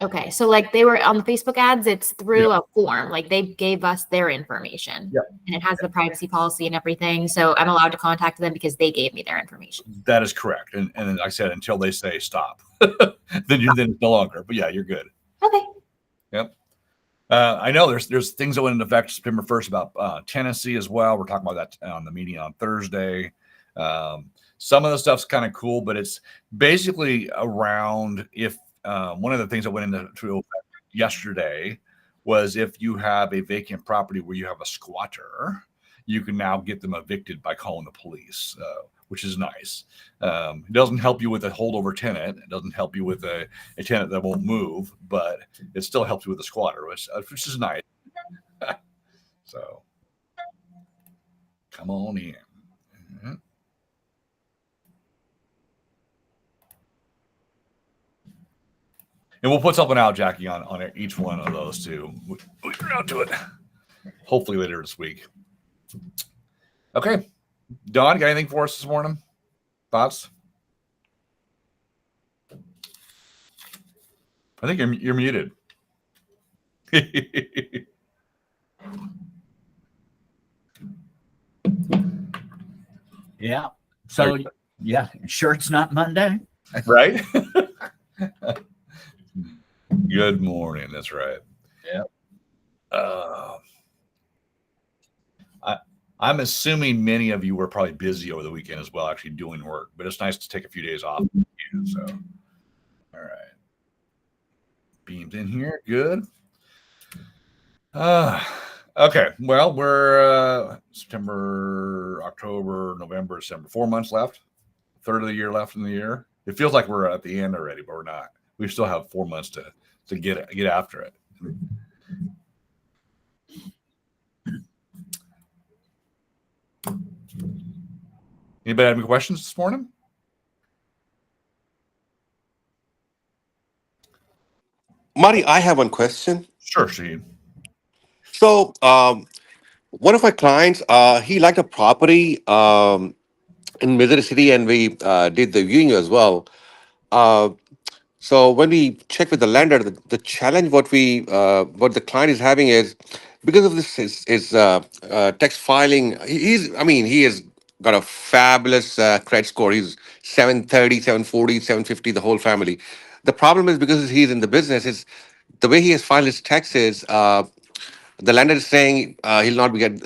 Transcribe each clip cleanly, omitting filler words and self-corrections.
Okay, so like they were on the Facebook ads, it's through a form. Like they gave us their information, and it has the privacy policy and everything. So I'm allowed to contact them because they gave me their information. That is correct. And like I said, until they say stop, then it's no longer. But yeah, you're good. Okay. Yep. I know there's things that went into effect September 1st about Tennessee as well. We're talking about that on the meeting on Thursday. Some of the stuff's kind of cool, but it's basically around if one of the things that went into effect yesterday was if you have a vacant property where you have a squatter, you can now get them evicted by calling the police, which is nice. It doesn't help you with a holdover tenant. It doesn't help you with a tenant that won't move, but it still helps you with a squatter, which is nice. So come on in. Mm-hmm. And we'll put something out, Jackie, on each one of those too. We'll get around to it. Hopefully later this week. Okay. Don, got anything for us this morning? Thoughts? I think you're muted. Yeah. So, yeah, sure it's not Monday. Right? Good morning. That's right. Yeah. I'm assuming many of you were probably busy over the weekend as well, actually doing work, but it's nice to take a few days off. So, all right. Beamed in here. Good. Okay. Well, we're September, October, November, December, 4 months left, third of the year left in the year. It feels like we're at the end already, but we're not. We still have 4 months to get after it. Anybody have any questions this morning? Marty, I have one question. Sure, Shane. So, one of my clients, he liked a property in Missouri City, and we did the viewing as well. So when we check with the lender, the challenge what the client is having is because of this is tax filing. He has got a fabulous credit score. He's 730, 740, 750, the whole family. The problem is because he's in the business, is the way he has filed his taxes. The lender is saying he'll not be able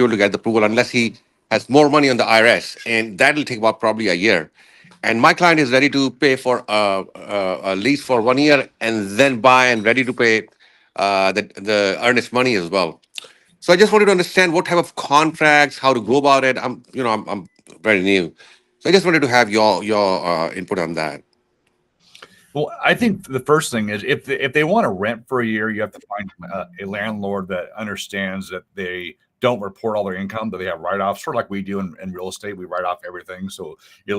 to get the approval unless he has more money on the IRS, and that will take about probably a year. And my client is ready to pay for a lease for 1 year and then buy, and ready to pay the earnest money as well. So I just wanted to understand what type of contracts, how to go about it. I'm very new, so I just wanted to have your input on that. Well, I think the first thing is if they want to rent for a year, you have to find a landlord that understands that they don't report all their income, but they have write-offs, sort of like we do in real estate. We write off everything. So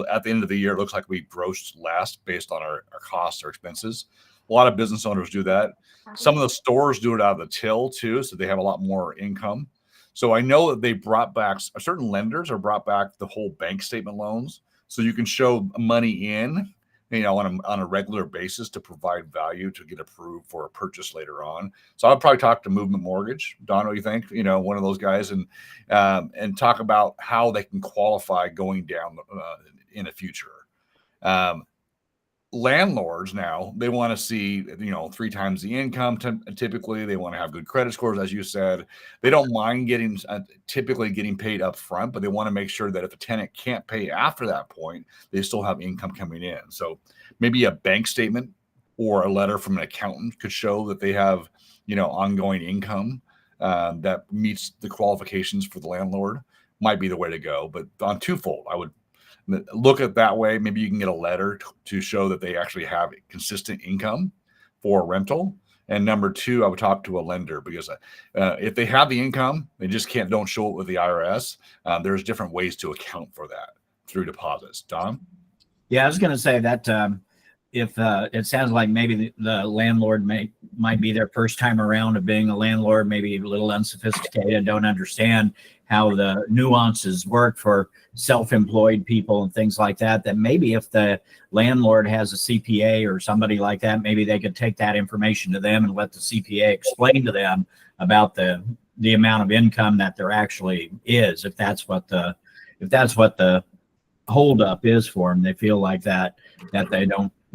at the end of the year, it looks like we grossed less based on our costs or expenses. A lot of business owners do that. Some of the stores do it out of the till too, so they have a lot more income. So I know that they brought back, certain lenders are brought back the whole bank statement loans, so you can show money in, on a regular basis to provide value to get approved for a purchase later on. So I'll probably talk to Movement Mortgage. Don, what do you think? One of those guys, and talk about how they can qualify going down in the future. Landlords now, they want to see 3 times the income. Typically they want to have good credit scores, as you said. They don't mind typically getting paid up front, but they want to make sure that if a tenant can't pay after that point, they still have income coming in. So maybe a bank statement or a letter from an accountant could show that they have ongoing income that meets the qualifications for the landlord. Might be the way to go. But on twofold, I would look at that way. Maybe you can get a letter to show that they actually have consistent income for rental. And number 2, I would talk to a lender, because if they have the income, they just don't show it with the IRS. There's different ways to account for that through deposits. Don? Yeah, I was going to say that if it sounds like maybe the landlord may might be their first time around of being a landlord, maybe a little unsophisticated, don't understand how the nuances work for self-employed people and things like that, that maybe if the landlord has a CPA or somebody like that, maybe they could take that information to them and let the CPA explain to them about the amount of income that there actually is, if that's what the holdup is for them. They feel like that they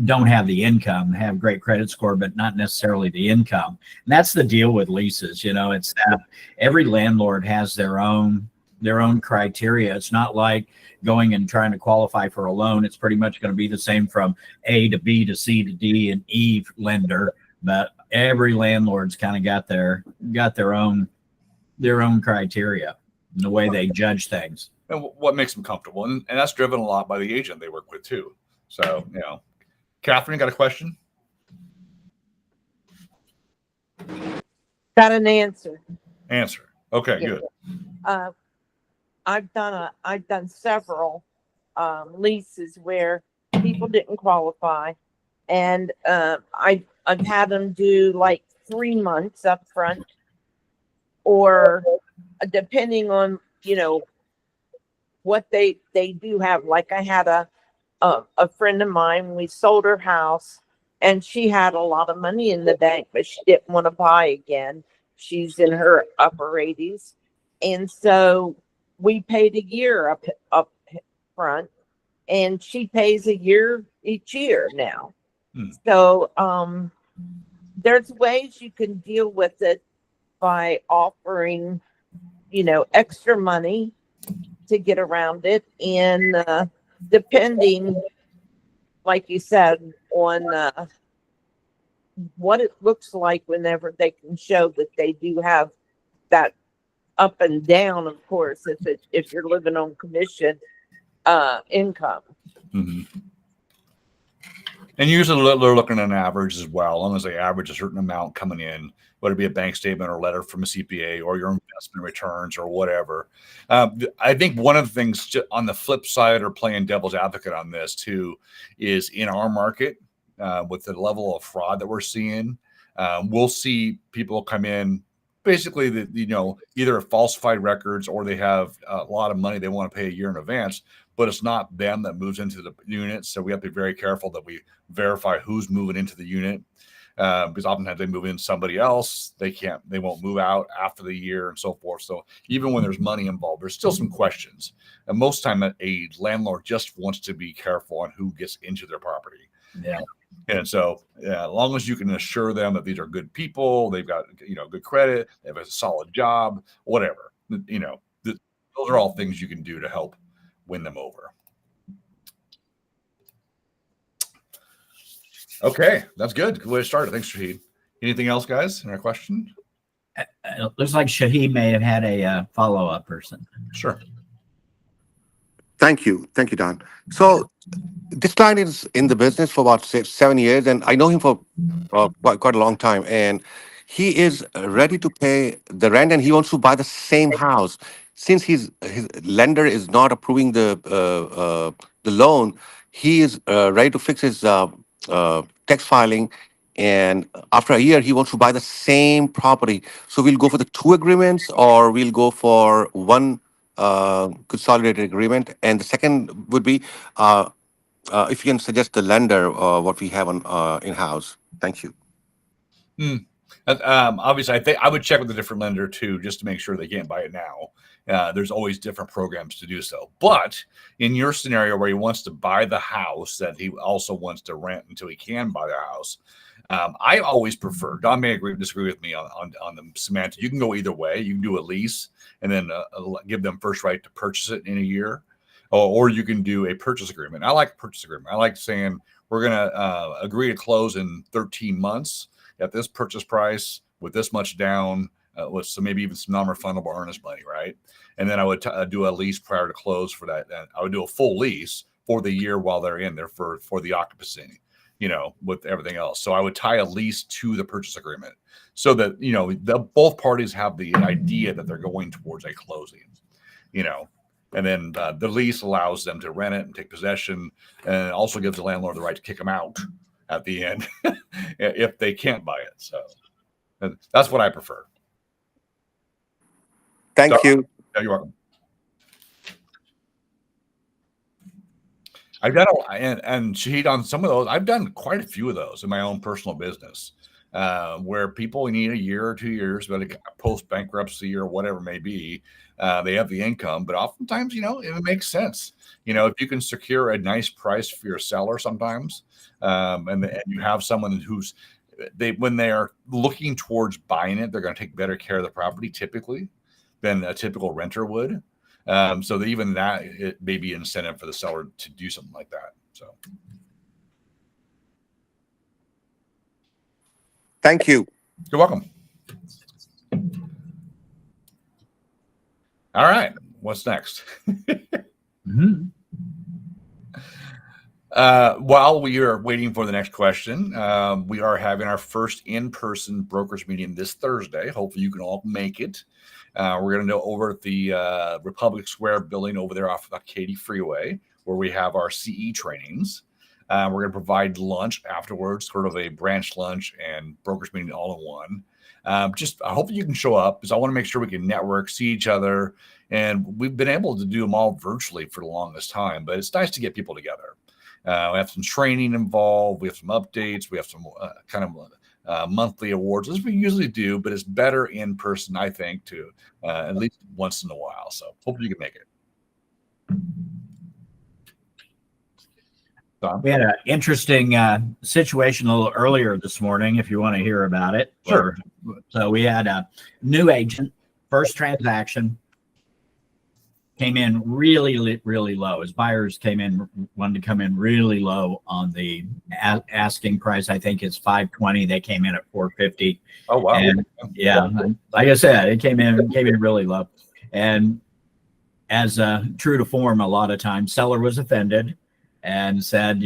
don't have the income, have great credit score, but not necessarily the income. And that's the deal with leases. It's that every landlord has their own criteria. It's not like going and trying to qualify for a loan. It's pretty much going to be the same from A to B to C to D and E lender, but every landlord's kind of got their own criteria and the way they judge things. And what makes them comfortable. And that's driven a lot by the agent they work with too. So, Catherine, got a question? Got an answer. Okay, Yeah. good. I've done several leases where people didn't qualify, and I've had them do like 3 months up front, or depending on what they do have. Like I had a friend of mine, we sold her house and she had a lot of money in the bank, but she didn't want to buy again. She's in her upper 80s. And so we paid a year up front, and she pays a year each year now. So there's ways you can deal with it by offering, extra money to get around it. And depending, like you said, on what it looks like whenever they can show that they do have that up and down, of course, if you're living on commission income. Mm-hmm. And usually they're looking at an average as well, as long as they average a certain amount coming in, whether it be a bank statement or a letter from a CPA or your investment returns or whatever. I think one of the things on the flip side, or playing devil's advocate on this too, is in our market with the level of fraud that we're seeing, we'll see people come in basically that, either falsified records or they have a lot of money they want to pay a year in advance, but it's not them that moves into the unit. So we have to be very careful that we verify who's moving into the unit, because oftentimes they move in somebody else. They won't move out after the year and so forth. So even when there's money involved, there's still some questions. And most time a landlord just wants to be careful on who gets into their property. Yeah. And so, as long as you can assure them that these are good people, they've got good credit, they have a solid job, whatever, those are all things you can do to help win them over. Okay, that's good. Good way to start it. Thanks, Shahid. Anything else, guys? Any question? It looks like Shahid may have had a follow-up person. Sure. Thank you, Don. So this client is in the business for about 7 years, and I know him for quite a long time. And he is ready to pay the rent, and he wants to buy the same house. Since his lender is not approving the loan, he is ready to fix his tax filing. And after a year, he wants to buy the same property. So we'll go for the 2 agreements, or we'll go for one consolidated agreement. And the second would be, if you can suggest the lender, what we have on in-house. Thank you. Obviously, I think I would check with a different lender too, just to make sure they can't buy it now. There's always different programs to do so. But in your scenario where he wants to buy the house that he also wants to rent until he can buy the house, I always prefer, Don may disagree with me on the semantic. You can go either way. You can do a lease and then give them first right to purchase it in a year, or you can do a purchase agreement. I like a purchase agreement. I like saying we're going to agree to close in 13 months at this purchase price with this much down, with some maybe even some non-refundable earnest money, right? And then I would do a lease prior to close for that. And I would do a full lease for the year while they're in there for the occupancy, with everything else. So I would tie a lease to the purchase agreement so that, both parties have the idea that they're going towards a closing, and then the lease allows them to rent it and take possession, and it also gives the landlord the right to kick them out at the end if they can't buy it. So that's what I prefer. Thank you. Yeah, you're welcome. I've done and Shahid, on some of those, I've done quite a few of those in my own personal business, where people need a year or 2 years, but post bankruptcy or whatever it may be, they have the income. But oftentimes, it makes sense. If you can secure a nice price for your seller, sometimes, and you have someone who's when they are looking towards buying it, they're going to take better care of the property typically than a typical renter would. So that even that, it may be incentive for the seller to do something like that. So, Thank you. you're welcome. All right, what's next? Mm-hmm. While we are waiting for the next question, we are having our first in-person brokers meeting this Thursday. Hopefully you can all make it. We're going to go over at the Republic Square building over there off of the Katy Freeway, where we have our CE trainings. We're going to provide lunch afterwards, sort of a branch lunch and brokers meeting all in one. I hope you can show up, because I want to make sure we can network, see each other. And we've been able to do them all virtually for the longest time, but it's nice to get people together. We have some training involved. We have some updates. We have some kind of monthly awards, as we usually do, but it's better in person, I think, to at least once in a while. So hopefully you can make it. Tom? We had an interesting situation a little earlier this morning, if you want to hear about it. Sure. So we had a new agent, first transaction, came in really, really low. His buyers wanted to come in really low on the asking price. I think it's $520. They came in at $450. Oh, wow. And yeah, like I said, it came in really low. And as true to form, a lot of times, seller was offended and said,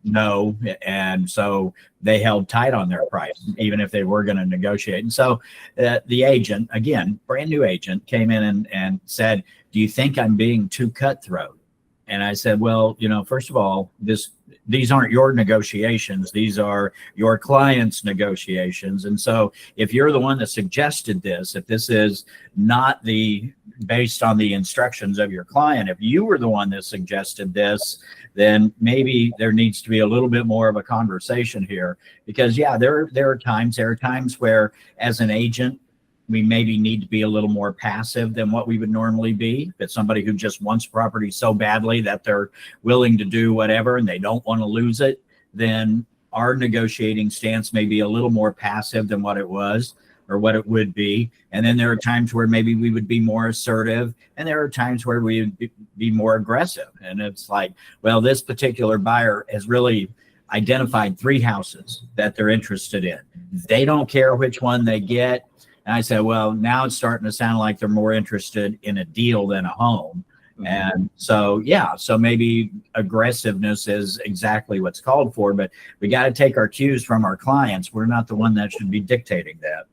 no. And so they held tight on their price, even if they were going to negotiate. And so the agent, again, brand new agent, came in and said, do you think I'm being too cutthroat? And I said, well, first of all, these aren't your negotiations. These are your client's negotiations. And so if you're the one that suggested this, if this is not based on the instructions of your client, if you were the one that suggested this, then maybe there needs to be a little bit more of a conversation here. Because there are times where, as an agent, we maybe need to be a little more passive than what we would normally be. But somebody who just wants property so badly that they're willing to do whatever and they don't want to lose it, then our negotiating stance may be a little more passive than what it was or what it would be. And then there are times where maybe we would be more assertive, and there are times where we would be more aggressive. And it's like, well, this particular buyer has really identified 3 houses that they're interested in. They don't care which one they get. And I said, well, now it's starting to sound like they're more interested in a deal than a home. Mm-hmm. And so, so maybe aggressiveness is exactly what's called for, but we got to take our cues from our clients. We're not the one that should be dictating that.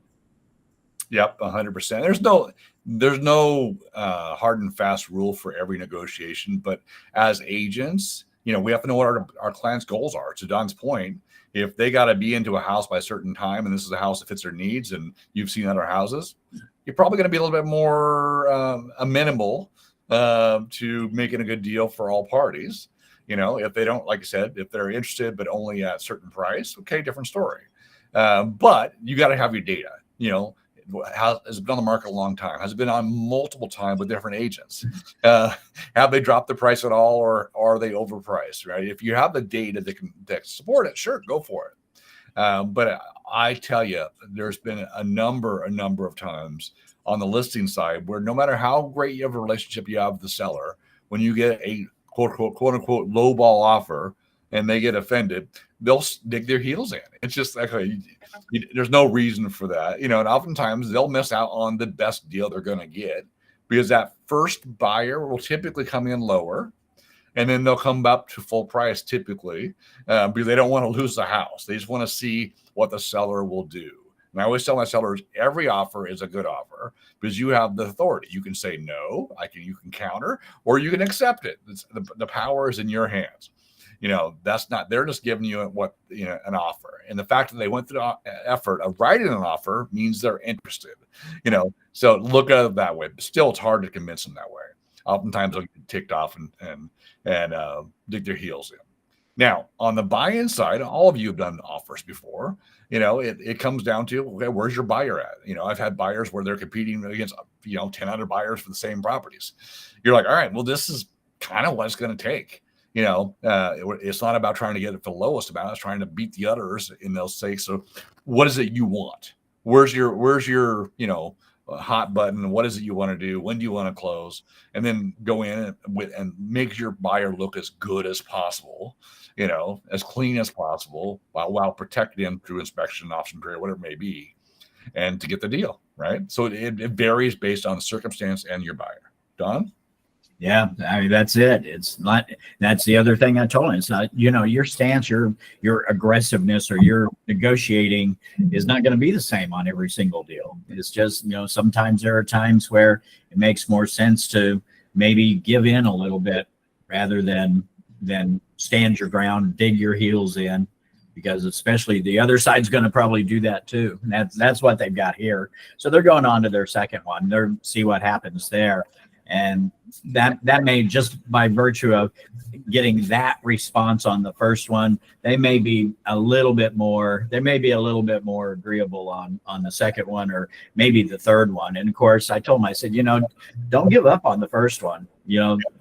Yep, 100%. There's no hard and fast rule for every negotiation, but as agents, we have to know what our clients' goals are. To Don's point, if they got to be into a house by a certain time, and this is a house that fits their needs, and you've seen other houses, you're probably going to be a little bit more amenable to making a good deal for all parties. If they don't, like I said, if they're interested but only at a certain price, okay, different story. But you got to have your data. Has it been on the market a long time? Has it been on multiple times with different agents? Have they dropped the price at all, or are they overpriced? Right? If you have the data that support it, sure, go for it. But I tell you, there's been a number of times on the listing side where no matter how great you have a relationship you have with the seller, when you get a quote unquote low ball offer and they get offended, they'll dig their heels in. It's just like, there's no reason for that, and oftentimes they'll miss out on the best deal they're going to get, because that first buyer will typically come in lower, and then they'll come up to full price typically, because they don't want to lose the house. They just want to see what the seller will do. And I always tell my sellers, every offer is a good offer, because you have the authority. You can say no, you can counter, or you can accept it. The power is in your hands. That's not, they're just giving you an offer. And the fact that they went through the effort of writing an offer means they're interested, so look at it that way. But still, it's hard to convince them that way. Oftentimes they'll get ticked off and dig their heels in. Now, on the buy-in side, all of you have done offers before. It comes down to, okay, where's your buyer at? I've had buyers where they're competing against 10 other buyers for the same properties. You're like, all right, well, this is kind of what it's going to take. It's not about trying to get it for the lowest amount. It's trying to beat the others in those stakes. So what is it you want? Where's your hot button? What is it you want to do? When do you want to close? And then go in and make your buyer look as good as possible, as clean as possible, while protecting them through inspection, option period, whatever it may be, and to get the deal, right? So it varies based on the circumstance and your buyer. Don? Yeah, I mean, that's it. It's not, that's the other thing I told him. It's not, your stance, your aggressiveness or your negotiating is not going to be the same on every single deal. It's just, sometimes there are times where it makes more sense to maybe give in a little bit rather than stand your ground, dig your heels in, because especially the other side's going to probably do that too. And that's what they've got here. So they're going on to their second one. They're see what happens there. And that may, just by virtue of getting that response on the first one, they may be a little bit more agreeable on the second one, or maybe the third one. And of course, I told him, I said, don't give up on the first one.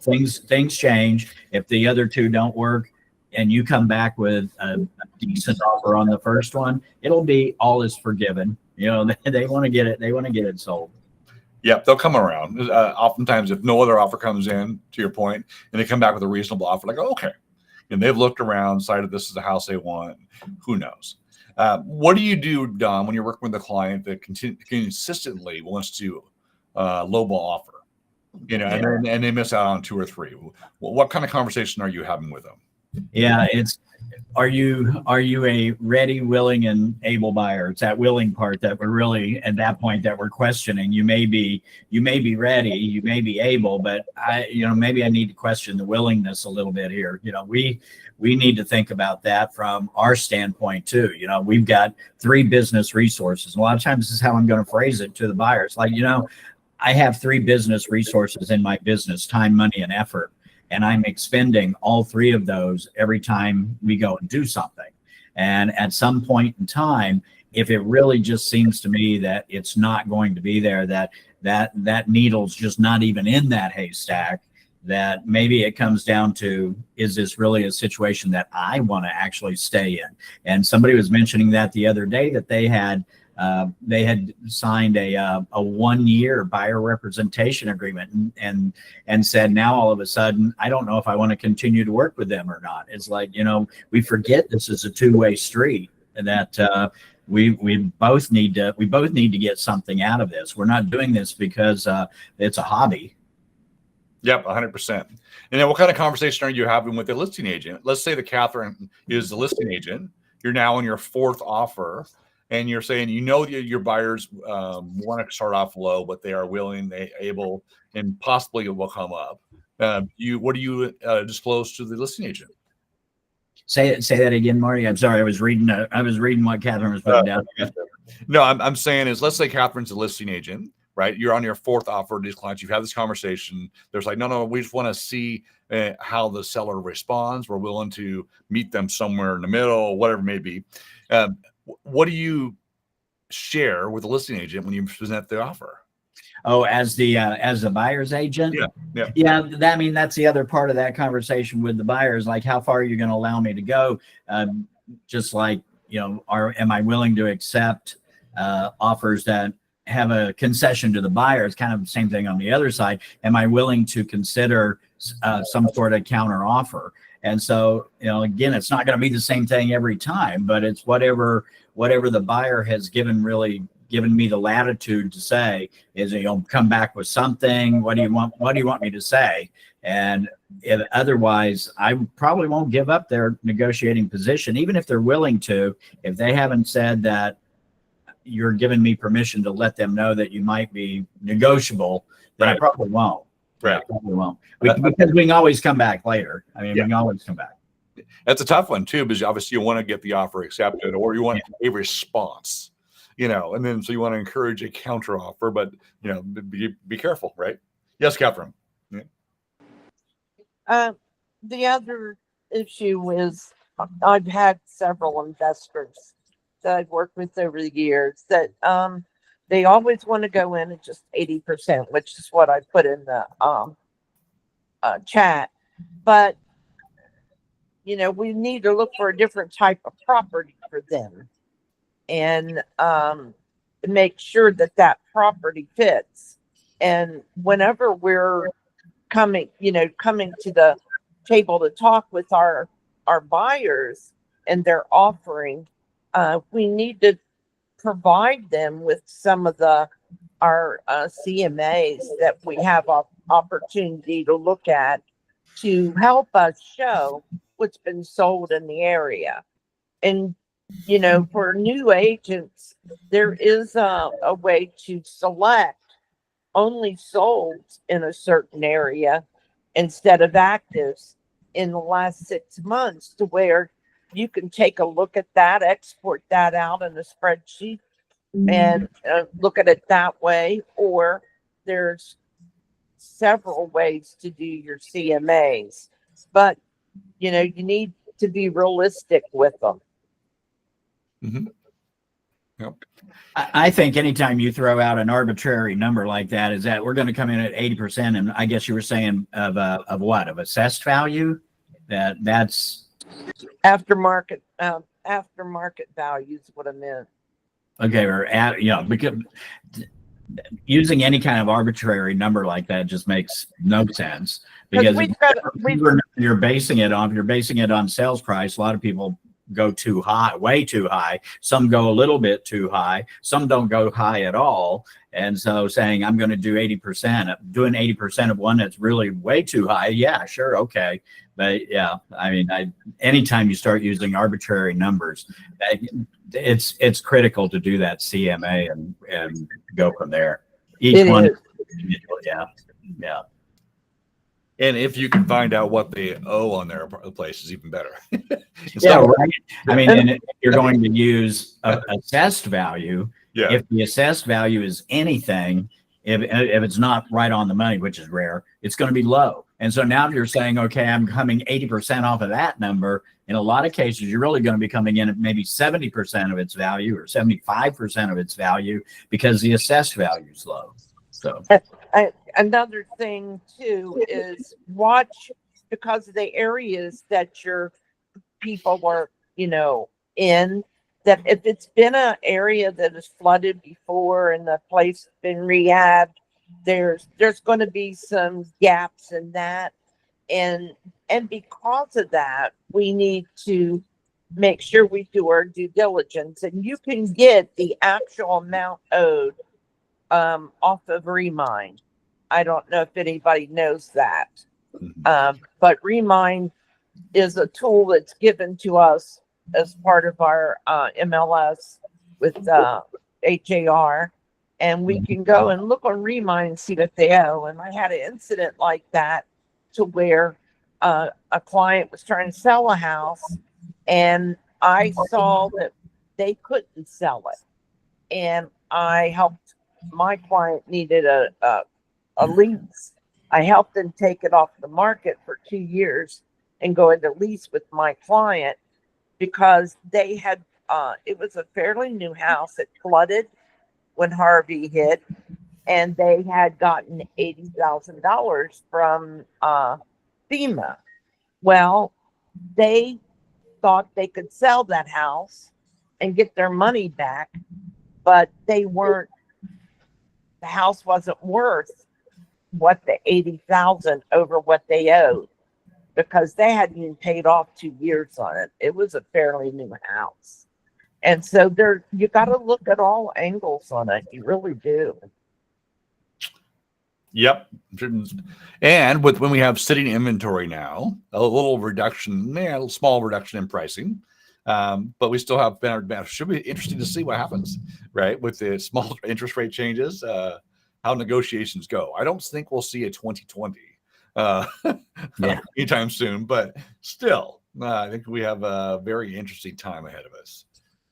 Things change. If the other two don't work and you come back with a decent offer on the first one, it'll be all is forgiven. They want to get it. They want to get it sold. Yep, they'll come around. Oftentimes, if no other offer comes in, to your point, and they come back with a reasonable offer, like, oh, okay, and they've looked around, decided this is the house they want. Who knows? What do you do, Don, when you're working with a client that consistently wants to lowball offer, and they miss out on 2 or 3? What kind of conversation are you having with them? Yeah, are you a ready, willing, and able buyer? It's that willing part that we're really at that point that we're questioning. You may be ready, you may be able, but maybe I need to question the willingness a little bit here. We need to think about that from our standpoint too. We've got 3 business resources. A lot of times this is how I'm going to phrase it to the buyers. Like, I have 3 business resources in my business: time, money, and effort. And I'm expending all 3 of those every time we go and do something. And at some point in time, if it really just seems to me that it's not going to be there, that needle's just not even in that haystack, that maybe it comes down to, is this really a situation that I want to actually stay in? And somebody was mentioning that the other day, that they had signed a 1-year buyer representation agreement and said, now all of a sudden, I don't know if I want to continue to work with them or not. It's like, we forget this is a 2-way street, and that we both need to get something out of this. We're not doing this because it's a hobby. Yep, 100%. And then what kind of conversation are you having with the listing agent? Let's say that Catherine is the listing agent. You're now on your 4th offer. And you're saying, your buyers want to start off low, but they are willing, they able, and possibly it will come up. What do you disclose to the listing agent? Say that again, Marty. I'm sorry. I was reading what Catherine was putting down. No, I'm saying is, let's say Catherine's a listing agent, right? You're on your 4th offer to these clients. You've had this conversation. There's like, no, we just want to see how the seller responds. We're willing to meet them somewhere in the middle, whatever it may be. What do you share with the listing agent when you present the offer? Oh, as the buyer's agent? Yeah. That's the other part of that conversation with the buyers. Like, how far are you going to allow me to go? Just like, am I willing to accept offers that have a concession to the buyer? It's kind of the same thing on the other side. Am I willing to consider some sort of counter offer? And so, again, it's not going to be the same thing every time, but it's whatever the buyer has given me the latitude to say is, come back with something. What do you want me to say? And otherwise, I probably won't give up their negotiating position, even if they're willing to. If they haven't said that you're giving me permission to let them know that you might be negotiable, then right. I probably won't. Right. Probably won't. Because we can always come back later. We can always come back. That's a tough one too, because obviously you want to get the offer accepted, or you want a response, and then so you want to encourage a counter offer, but be careful, right? Yes, Catherine. Yeah. The other issue is I've had several investors that I've worked with over the years that they always want to go in at just 80%, which is what I put in the chat. But we need to look for a different type of property for them, and make sure that property fits. And whenever we're coming to the table to talk with our buyers and their offering, we need to provide them with some of our CMAs that we have opportunity to look at to help us show what's been sold in the area. And for new agents, there is a way to select only sold in a certain area instead of actives in the last 6 months, to where you can take a look at that, export that out in a spreadsheet and look at it that way. Or there's several ways to do your CMAs, but you need to be realistic with them. Mm-hmm. Yep. I think anytime you throw out an arbitrary number like that, is that we're going to come in at 80%. And I guess you were saying of what? Of assessed value? That's aftermarket value is what I meant. Okay. Or because using any kind of arbitrary number like that just makes no sense, because you're basing it on sales price. A lot of people go too high, way too high. Some go a little bit too high. Some don't go high at all. And so saying I'm going to do 80%, doing 80% of one that's really way too high. Yeah, sure. Okay. But yeah, I mean, anytime you start using arbitrary numbers, it's critical to do that CMA and go from there. Each one. Yeah. And if you can find out what they owe on their place, is even better. Yeah, right. I mean, and if you're going to use assessed value, if the assessed value is anything, if it's not right on the money, which is rare, it's going to be low. And so now if you're saying, okay, I'm coming 80% off of that number, in a lot of cases, you're really going to be coming in at maybe 70% of its value or 75% of its value, because the assessed value is low. So another thing too is watch, because of the areas that your people are, in, that if it's been an area that is flooded before and the place has been rehabbed, there's going to be some gaps in that. And because of that, we need to make sure we do our due diligence, and you can get the actual amount owed off of Remind. I don't know if anybody knows that. But Remind is a tool that's given to us as part of our MLS with HAR. And we can go and look on Remind and see what they owe. And I had an incident like that, to where a client was trying to sell a house, and I saw that they couldn't sell it. And I helped, my client needed a lease. I helped them take it off the market for 2 years and go into lease with my client, because they had, it was a fairly new house. It flooded when Harvey hit, and they had gotten $80,000 from FEMA. Well, they thought they could sell that house and get their money back, but the house wasn't worth what the $80,000 over what they owed, because they hadn't even paid off 2 years on it. It was a fairly new house. And so you got to look at all angles on it. You really do. Yep. And when we have sitting inventory now, a little reduction, a small reduction in pricing, but we still have should be interesting to see what happens, right? With the small interest rate changes, how negotiations go. I don't think we'll see a 2020 anytime soon, but still, I think we have a very interesting time ahead of us.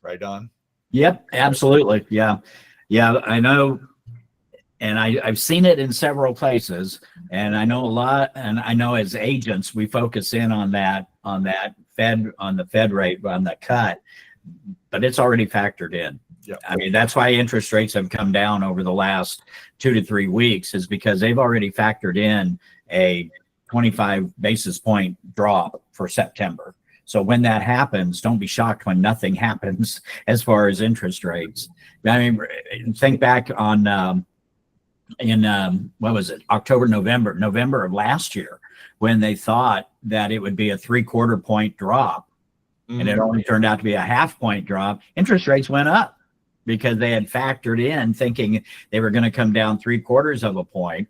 Right, Don? Yep, absolutely. Yeah. Yeah, I know. And I've seen it in several places, and I know a lot. And I know as agents, we focus in on the Fed rate, on the cut, but it's already factored in. Yep. I mean, that's why interest rates have come down over the last 2 to 3 weeks, is because they've already factored in a 25 basis point drop for September. So when that happens, don't be shocked when nothing happens as far as interest rates. I mean, think back on what was it, November of last year, when they thought that it would be a 3/4 point drop, and it only turned out to be a 1/2 point drop. Interest rates went up because they had factored in thinking they were going to come down 3/4 of a point.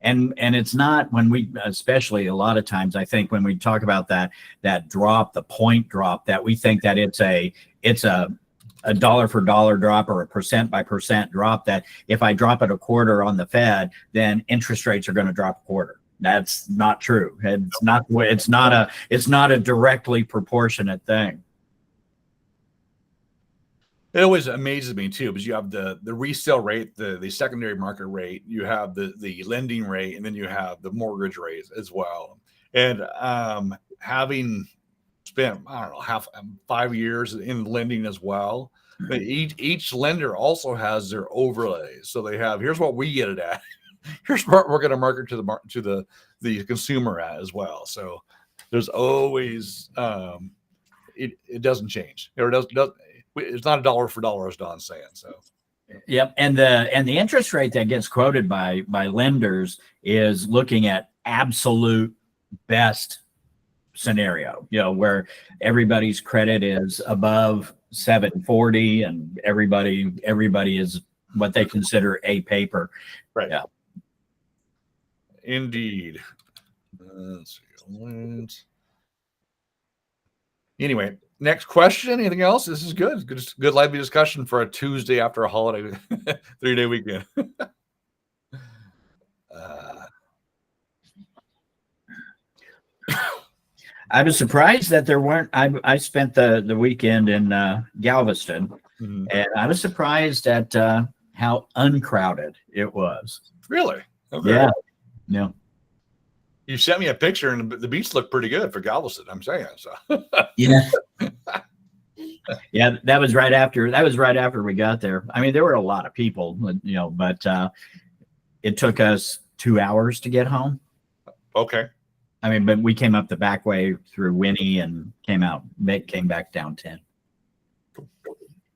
And it's not, when we, especially a lot of times, I think when we talk about that drop, the point drop, that we think that it's a dollar for dollar drop or a percent by percent drop, that if I drop it 1/4 on the Fed, then interest rates are going to drop 1/4. That's not true. It's not a directly proportionate thing. It always amazes me too, because you have the resale rate, the secondary market rate, you have the lending rate, and then you have the mortgage rate as well. And having spent, I don't know, 5 years in lending as well, each lender also has their overlays. So they have, here's what we get it at, here's what we're going to market to the consumer at as well. So there's always it doesn't change, or it does. It's not a dollar for dollar, as Don's saying. So, yep. And the interest rate that gets quoted by lenders is looking at absolute best scenario, where everybody's credit is above 740, and everybody is what they consider A paper. Right. Yeah. Indeed. Let's see. Anyway, next question. Anything else? This is good. Good lively discussion for a Tuesday after a holiday 3-day weekend. I was surprised that there weren't. I spent the weekend in Galveston, and I was surprised at how uncrowded it was. Really? Okay. Yeah. Yeah. You sent me a picture, and the beach looked pretty good for Galveston, I'm saying. So yeah. Yeah, that was right after we got there. I mean, there were a lot of people, but it took us 2 hours to get home. Okay. I mean, but we came up the back way through Winnie and came back down 10.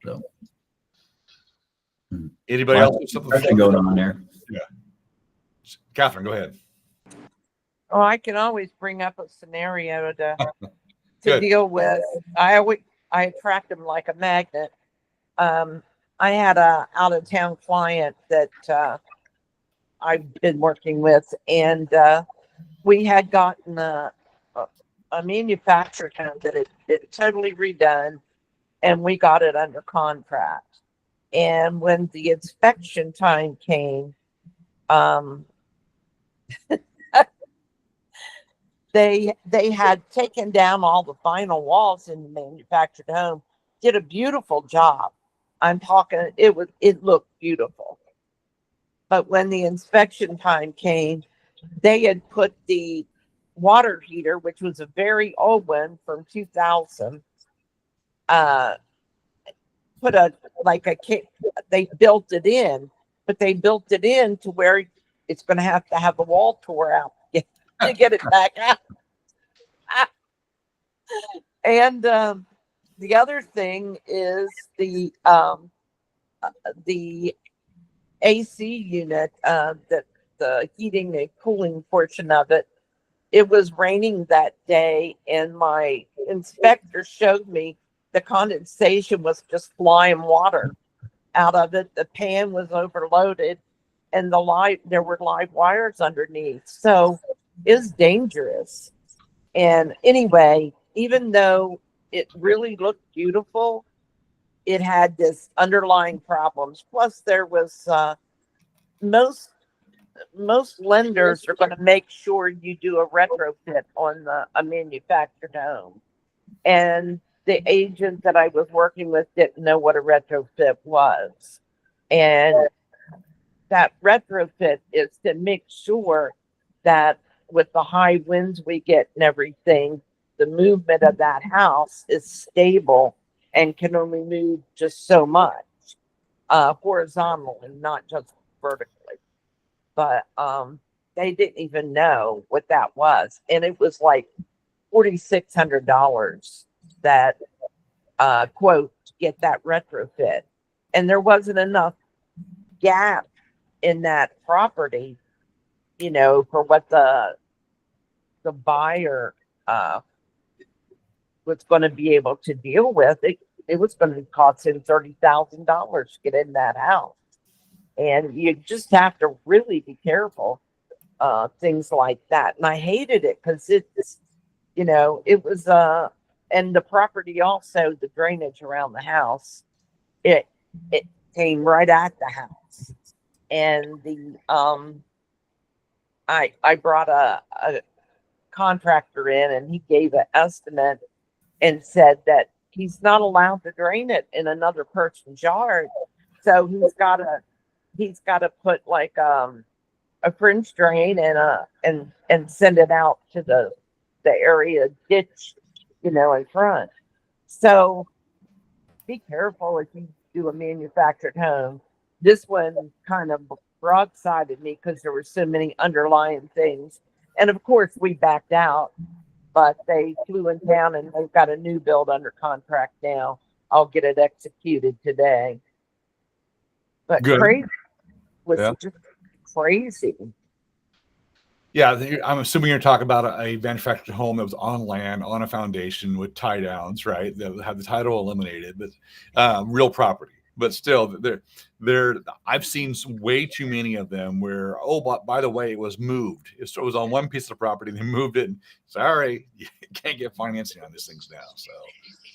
So anybody else have something going on there? Yeah. Catherine, go ahead. Oh, I can always bring up a scenario to deal with. I attract them like a magnet. I had a out of town client that I've been working with, and we had gotten a manufactured home that it totally redone, and we got it under contract. And when the inspection time came, they had taken down all the final walls in the manufactured home, did a beautiful job. I'm talking, it looked beautiful. But when the inspection time came, they had put the water heater, which was a very old one from 2000, they built it in, but they built it in to where it's going to have the wall tore out to get it back out. And the other thing is the AC unit, that the heating and cooling portion of it. It was raining that day, and my inspector showed me the condensation was just flying water out of it. The pan was overloaded, and there were live wires underneath. So it's dangerous. And anyway, even though it really looked beautiful, it had this underlying problems. Plus, there was most lenders are going to make sure you do a retrofit on a manufactured home. And the agent that I was working with didn't know what a retrofit was. And that retrofit is to make sure that with the high winds we get and everything, the movement of that house is stable and can only move just so much horizontally, not just vertically. But they didn't even know what that was. And it was like $4,600 that quote to get that retrofit. And there wasn't enough gap in that property, you know, for what the buyer was going to be able to deal with. It was going to cost him $30,000 to get in that house. And you just have to really be careful, things like that. And I hated it because it's, you know, it was, and the property also, the drainage around the house, it came right at the house. And the, I brought a contractor in and he gave an estimate and said that he's not allowed to drain it in another person's yard. So he's got to put like a French drain and send it out to the area ditch, you know, in front. So be careful if you do a manufactured home. This one kind of broadsided me because there were so many underlying things. And of course we backed out, but they flew in town and they've got a new build under contract now. I'll get it executed today. But Good. crazy was just crazy. Yeah, I'm assuming you're talking about a manufactured home that was on land, on a foundation with tie downs, right? That had the title eliminated, but real property. But still, I've seen way too many of them where, oh, but by the way, it was moved. It was on one piece of property, they moved it. And, sorry, you can't get financing on these things now. So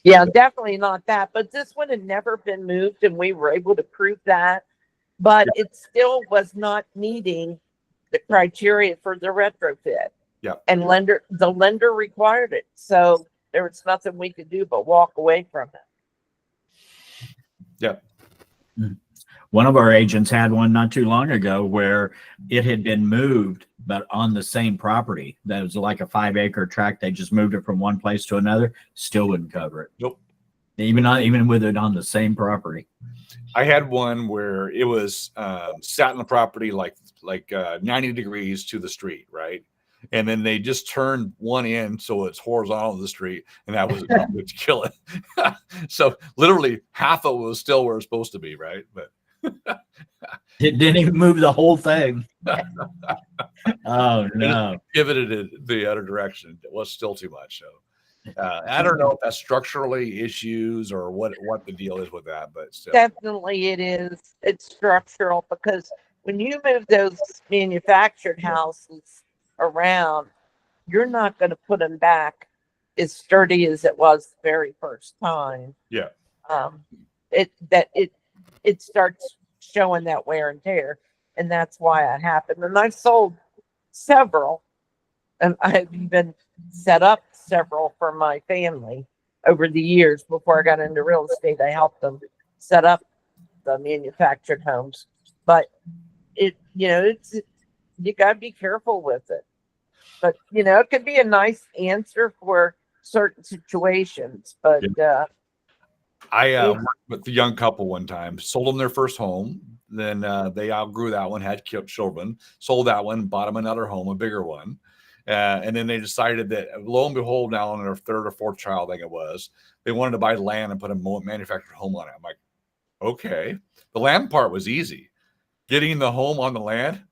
yeah, definitely not that. But this one had never been moved, and we were able to prove that. But it still was not meeting the criteria for the retrofit. Yeah. And the lender required it. So there was nothing we could do but walk away from it. Yeah. One of our agents had one not too long ago where it had been moved, but on the same property. That was like a 5-acre tract. They just moved it from one place to another. Still wouldn't cover it. Nope. Even with it on the same property. I had one where it was sat on the property like 90 degrees to the street, right? And then they just turned one in so it's horizontal to the street, and that was enough to kill it. So literally half of it was still where it's supposed to be, right? But it didn't even move the whole thing. Oh no! Pivoted it the other direction. It was still too much. So I don't know if that's structurally issues or what the deal is with that, but still. Definitely it is. It's structural because when you move those manufactured houses around, you're not going to put them back as sturdy as it was the very first time. Yeah. It starts showing that wear and tear, and that's why it happened. And I've sold several, and I've even set up several for my family over the years. Before I got into real estate, I helped them set up the manufactured homes. But you got to be careful with it. But it could be a nice answer for certain situations. But I worked with a young couple one time, sold them their first home. Then they outgrew that one, had children, sold that one, bought them another home, a bigger one. And then they decided that, lo and behold, now on their third or fourth child, I think it was, they wanted to buy land and put a manufactured home on it. I'm like, okay. The land part was easy. Getting the home on the land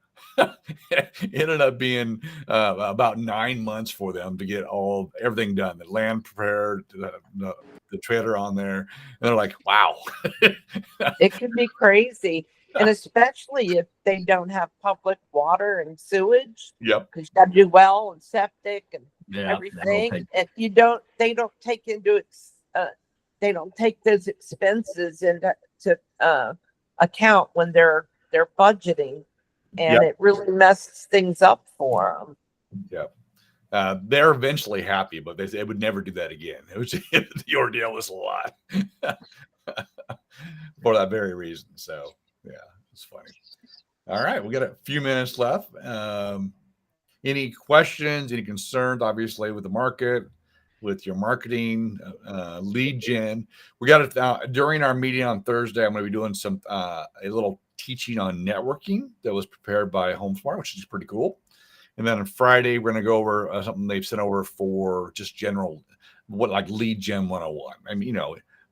ended up being about 9 months for them to get everything done. The land prepared, the trailer on there. And they're like, wow. It can be crazy. And especially if they don't have public water and sewage. Yep. Because you got to do well and septic and everything. And they don't take those expenses into account when they're budgeting. And it really messes things up for them. Yeah. They're eventually happy, but they would never do that again. It was the ordeal was a lot for that very reason. So yeah, it's funny. All right, we got a few minutes left. Any questions, any concerns, obviously, with the market, with your marketing, lead gen? We got it during our meeting on Thursday. I'm going to be doing some a little teaching on networking that was prepared by HomeSmart, which is pretty cool. And then on Friday, we're going to go over something they've sent over for just general, like lead gen 101. I mean,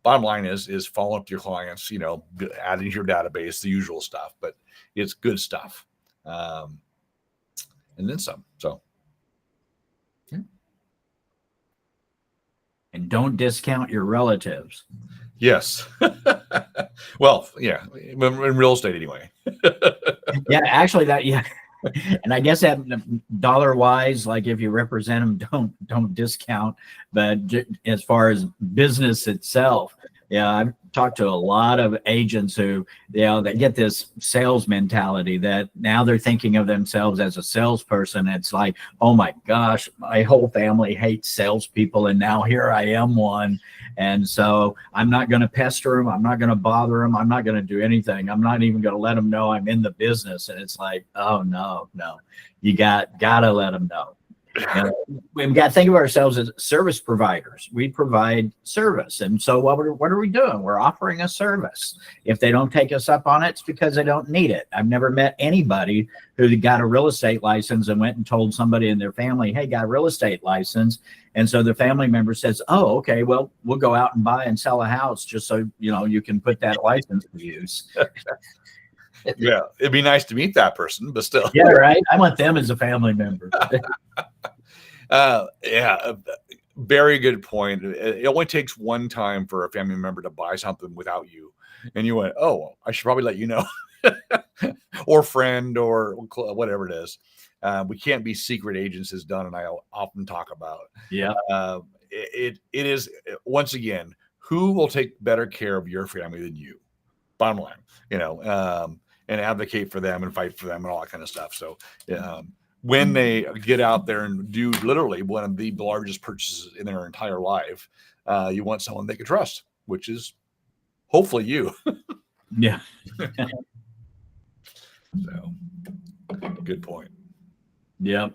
bottom line is following up to your clients, adding to your database, the usual stuff, but it's good stuff. And then some. So, yeah. And don't discount your relatives. Yes. Well, yeah, in real estate anyway. Yeah, actually yeah. And I guess that dollar wise, like if you represent them, don't discount. But as far as business itself, yeah, I've talked to a lot of agents who, they get this sales mentality that now they're thinking of themselves as a salesperson. It's like, oh my gosh, my whole family hates salespeople, and now here I am one. And so I'm not going to pester them. I'm not going to bother them. I'm not going to do anything. I'm not even going to let them know I'm in the business. And it's like, oh no, you gotta let them know. We've got to think of ourselves as service providers. We provide service. And so what are we doing? We're offering a service. If they don't take us up on it, it's because they don't need it. I've never met anybody who got a real estate license and went and told somebody in their family, hey, got a real estate license. And so the family member says, oh, okay, well, we'll go out and buy and sell a house just so, you can put that license to use. Yeah, it'd be nice to meet that person, but still. Yeah, right. I want them as a family member. Yeah, very good point. It only takes one time for a family member to buy something without you, and you went, "Oh, I should probably let you know," or friend, or whatever it is. We can't be secret agents, as Don and I often talk about. Yeah, it is once again, who will take better care of your family than you? Bottom line, and advocate for them and fight for them and all that kind of stuff. So, when they get out there and do literally one of the largest purchases in their entire life, you want someone they can trust, which is hopefully you. Yeah. So, good point. Yep.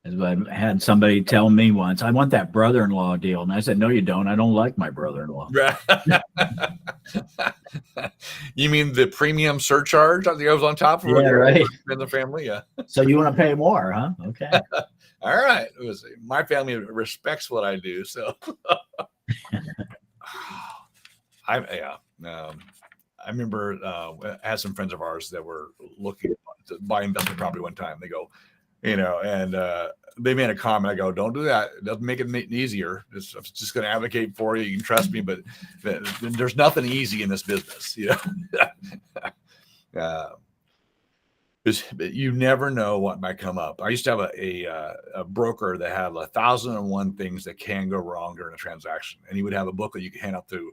As I had somebody tell me once, I want that brother-in-law deal. And I said, no, you don't. I don't like my brother-in-law. You mean the premium surcharge that goes on top of right. in the family? Yeah. So you want to pay more, huh? Okay. All right. My family respects what I do. So I remember I had some friends of ours that were looking to buy investment property one time. They go, and they made a comment. I go, don't do that. It doesn't make it easier. I'm just going to advocate for you. You can trust me, but there's nothing easy in this business. You never know what might come up. I used to have a broker that had 1,001 things that can go wrong during a transaction, and he would have a book that you could hand out to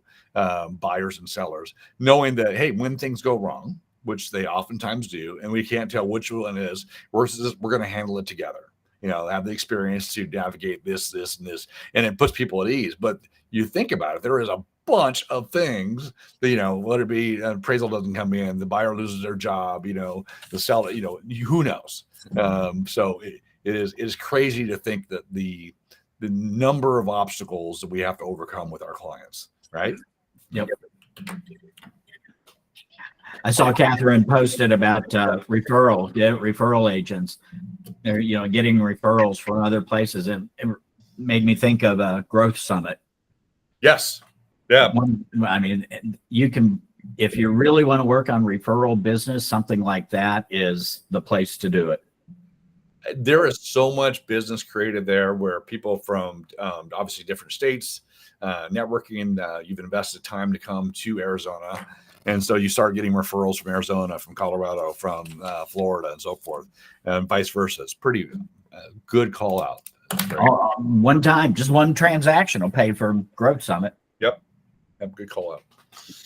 buyers and sellers, knowing that, hey, when things go wrong, which they oftentimes do, and we can't tell which one it is, we're going to handle it together. Have the experience to navigate this, and this, and it puts people at ease. But you think about it, there is a bunch of things that, whether it be appraisal doesn't come in, the buyer loses their job, the seller, who knows? So it is crazy to think that the number of obstacles that we have to overcome with our clients, right? Yep. I saw Catherine posted about referral agents. They're getting referrals from other places, and it made me think of a growth summit. Yes. Yeah. You can, if you really want to work on referral business, something like that is the place to do it. There is so much business created there where people from obviously different states, networking, you've invested time to come to Arizona. And so you start getting referrals from Arizona, from Colorado, from Florida, and so forth, and vice versa. It's pretty good call out. One time, just one transaction will pay for Growth Summit. Yep. Good call out.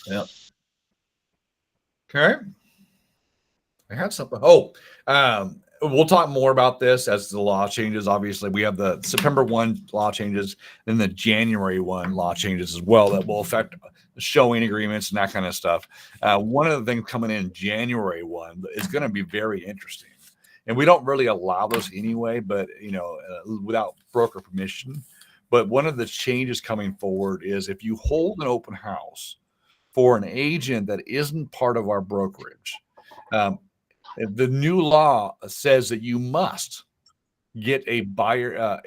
Yep. Okay. I had something. Oh, we'll talk more about this as the law changes. Obviously, we have the September 1 law changes, and the January 1 law changes as well that will affect showing agreements and that kind of stuff. One of the things coming in January 1 is going to be very interesting. And we don't really allow those anyway, but without broker permission. But one of the changes coming forward is if you hold an open house for an agent that isn't part of our brokerage, the new law says that you must get a buyer,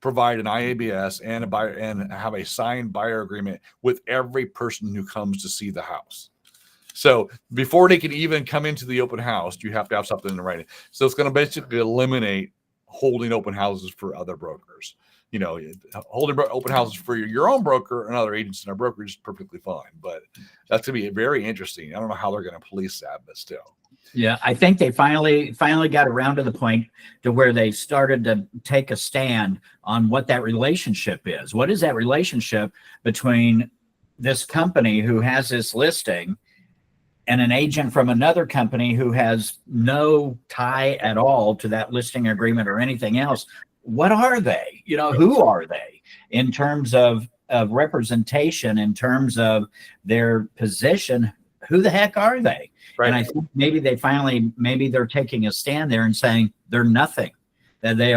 provide an IABS and a buyer, and have a signed buyer agreement with every person who comes to see the house. So before they can even come into the open house, you have to have something in writing. So it's going to basically eliminate holding open houses for other brokers. Holding open houses for your own broker and other agents in our brokerage is perfectly fine. But that's going to be very interesting. I don't know how they're going to police that, but still. Yeah, I think they finally got around to the point to where they started to take a stand on what that relationship is. What is that relationship between this company who has this listing and an agent from another company who has no tie at all to that listing agreement or anything else? What are they? Who are they in terms of representation, in terms of their position? Who the heck are they? Right. And I think maybe they're taking a stand there and saying they're nothing, that they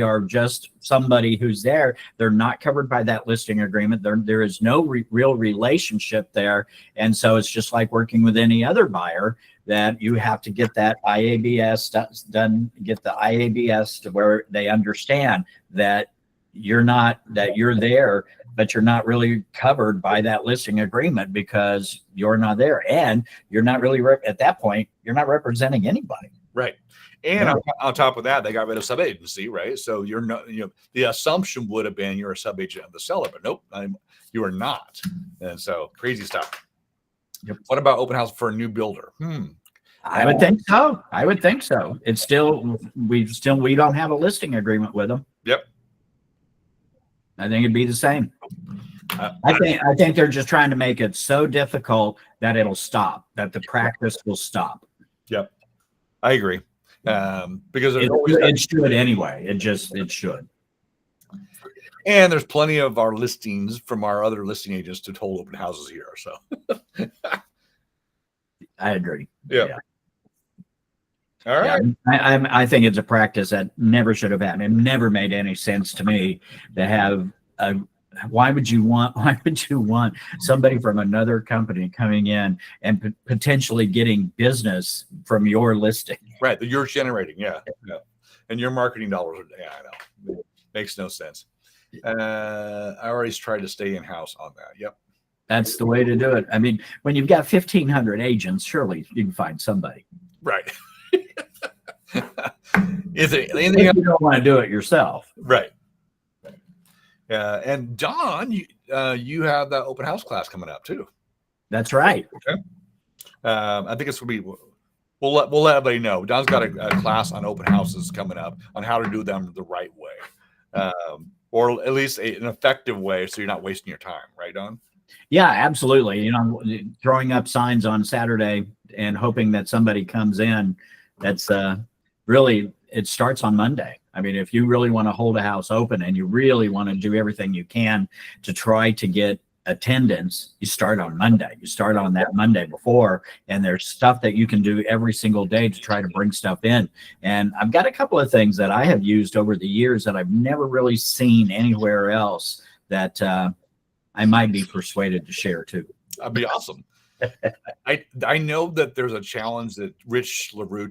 are just somebody who's there. They're not covered by that listing agreement. There is no real relationship there. And so it's just like working with any other buyer, that you have to get that IABS done, get the IABS to where they understand that you're there, but you're not really covered by that listing agreement because you're not there. And you're not really, at that point, you're not representing anybody. Right. And on top of that, they got rid of sub-agency, right? So you're not, the assumption would have been you're a sub-agent of the seller, but nope, you are not. And so crazy stuff. Yep. What about open house for a new builder? I would think so. It's still, we don't have a listing agreement with them. Yep. I think it'd be the same. I think they're just trying to make it so difficult that it'll stop, that the practice will stop. Yep. I agree. Because it should anyway. It should. And there's plenty of our listings from our other listing agents to hold open houses here. So I agree. Yeah. All right. Yeah, I think it's a practice that never should have happened. It never made any sense to me to have why would you want somebody from another company coming in and potentially getting business from your listing? Right, that you're generating, yeah. And your marketing dollars I know. It makes no sense. I already tried to stay in-house on that. Yep. That's the way to do it. I mean, when you've got 1,500 agents, surely you can find somebody. Right. Is it anything you don't want to do it yourself? Right. And Don, you have that open house class coming up too. That's right. Okay. I think it's gonna be. We'll let everybody know. Don's got a class on open houses coming up on how to do them the right way, or at least an effective way, so you're not wasting your time. Right, Don? Yeah, absolutely. Throwing up signs on Saturday and hoping that somebody comes in. That's really, it starts on Monday. I mean, if you really want to hold a house open and you really want to do everything you can to try to get attendance, you start on Monday. You start on that Monday before, and there's stuff that you can do every single day to try to bring stuff in. And I've got a couple of things that I have used over the years that I've never really seen anywhere else that I might be persuaded to share too. That'd be awesome. I know that there's a challenge that Rich LaRue,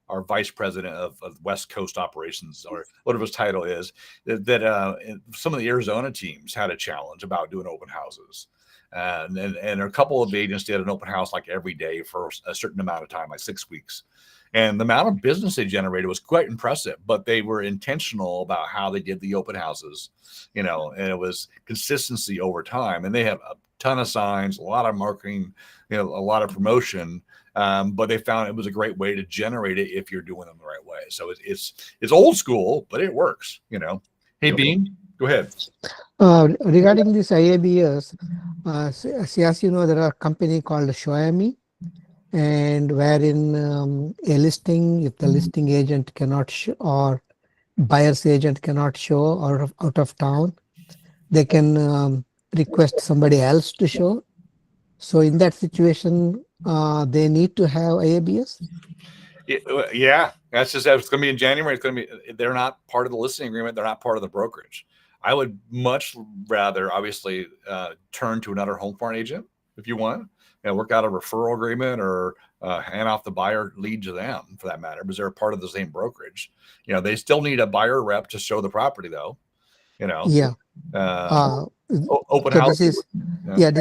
our vice president of West Coast operations, or whatever his title is, that some of the Arizona teams had a challenge about doing open houses. And a couple of agents did an open house like every day for a certain amount of time, like 6 weeks. And the amount of business they generated was quite impressive, but they were intentional about how they did the open houses, and it was consistency over time. And they have a ton of signs, a lot of marketing, a lot of promotion. But they found it was a great way to generate it if you're doing them the right way. So it's old school, but it works, Hey, Bean, go ahead. Regarding this IABS, as you know, there are a company called Xiaomi, and wherein a listing, if the listing agent cannot show or buyer's agent cannot show or out of town, they can request somebody else to show. So in that situation, they need to have ABS. Yeah, that's just it's going to be in January. It's going to be they're not part of the listing agreement. They're not part of the brokerage. I would much rather, obviously, turn to another home farm agent if you want, and work out a referral agreement or hand off the buyer lead to them for that matter, because they're part of the same brokerage. They still need a buyer rep to show the property, though. Yeah. Open So house. this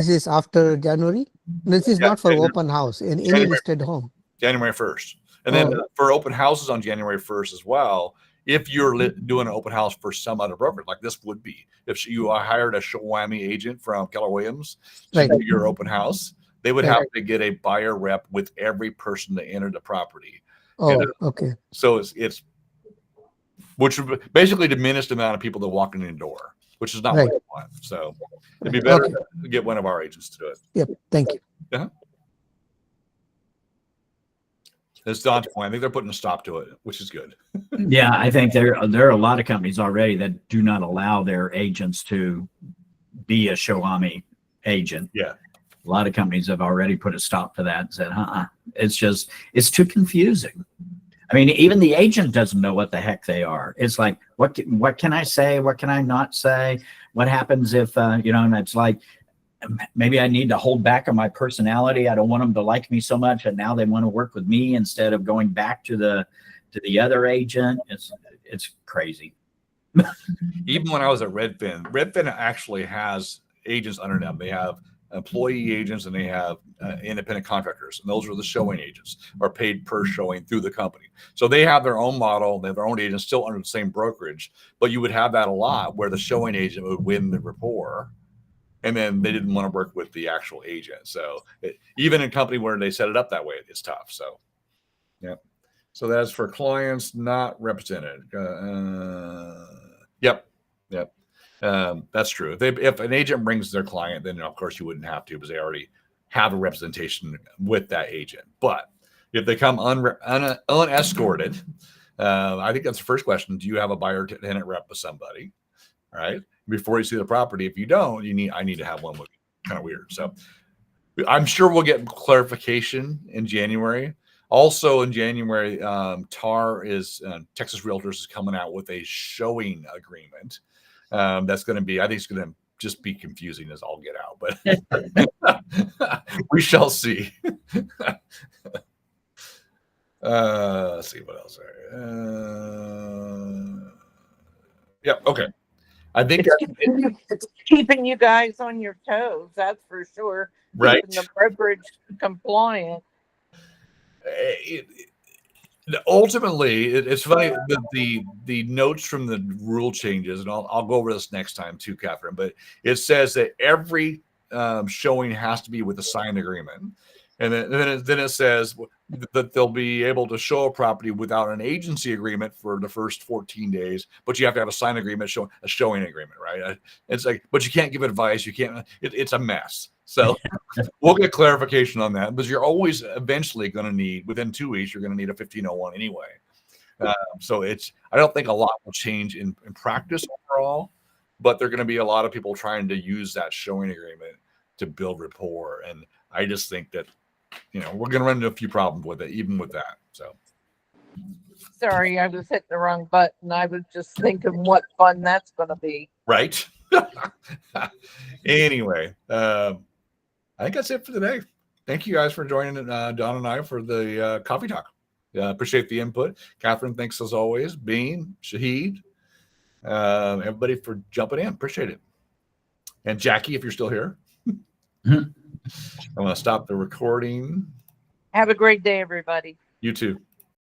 is after January. This is not for open house in any listed home. January 1st. And then for open houses on January 1st as well, if you're doing an open house for some other broker, like this would be, if you hired a Shawami agent from Keller Williams to do your open house, they would have to get a buyer rep with every person that entered the property. Okay. So it's which would basically diminish the amount of people that walk in the door, which is not what we want. So it'd be better to get one of our agents to do it. Yep. Thank you. Uh-huh. It's Don's point. I think they're putting a stop to it, which is good. Yeah, I think there are a lot of companies already that do not allow their agents to be a Shawami agent. Yeah. A lot of companies have already put a stop to that and said, it's too confusing. I mean, even the agent doesn't know what the heck they are. It's like, what can I say? What can I not say? What happens if, and it's like, maybe I need to hold back on my personality. I don't want them to like me so much, and now they want to work with me instead of going back to the other agent. It's crazy. Even when I was at Redfin actually has agents under them. They have employee agents and they have independent contractors, and those are the showing agents, are paid per showing through the company. So they have their own model. They have their own agents still under the same brokerage, but you would have that a lot where the showing agent would win the rapport. And then they didn't want to work with the actual agent. So even in a company where they set it up that way, it's tough. So, yeah. So that's for clients not represented. Yep. That's true. If an agent brings their client, then of course you wouldn't have to, because they already have a representation with that agent. But if they come unescorted, I think that's the first question. Do you have a buyer tenant rep with somebody? All right. Before you see the property. If you don't, I need to have one with you. Kind of weird. So I'm sure we'll get clarification in January. Also in January, Texas Realtors is coming out with a showing agreement. That's going to be, I think it's going to just be confusing as all get out, but we shall see. Let's see what else. Yep. Okay. I think it's keeping you guys on your toes. That's for sure. Right. Keeping the brokerage compliant. Ultimately, it's funny that the notes from the rule changes, and I'll go over this next time too, Catherine. But it says that every showing has to be with a signed agreement, and then it says that they'll be able to show a property without an agency agreement for the first 14 days, but you have to have a signed agreement, a showing agreement, right? It's like, but you can't give advice. You can't. It's a mess. So we'll get clarification on that, because you're always eventually going to need, within 2 weeks, you're going to need a 1501 anyway. So I don't think a lot will change in practice overall, but there are going to be a lot of people trying to use that showing agreement to build rapport. And I just think that, we're going to run into a few problems with it, even with that. So. Sorry, I was hitting the wrong button. I was just thinking what fun that's going to be. Right. Anyway, I think that's it for today. Thank you guys for joining Don and I for the coffee talk. Appreciate the input. Catherine, thanks as always. Bean, Shahid, everybody for jumping in. Appreciate it. And Jackie, if you're still here. I'm going to stop the recording. Have a great day, everybody. You too.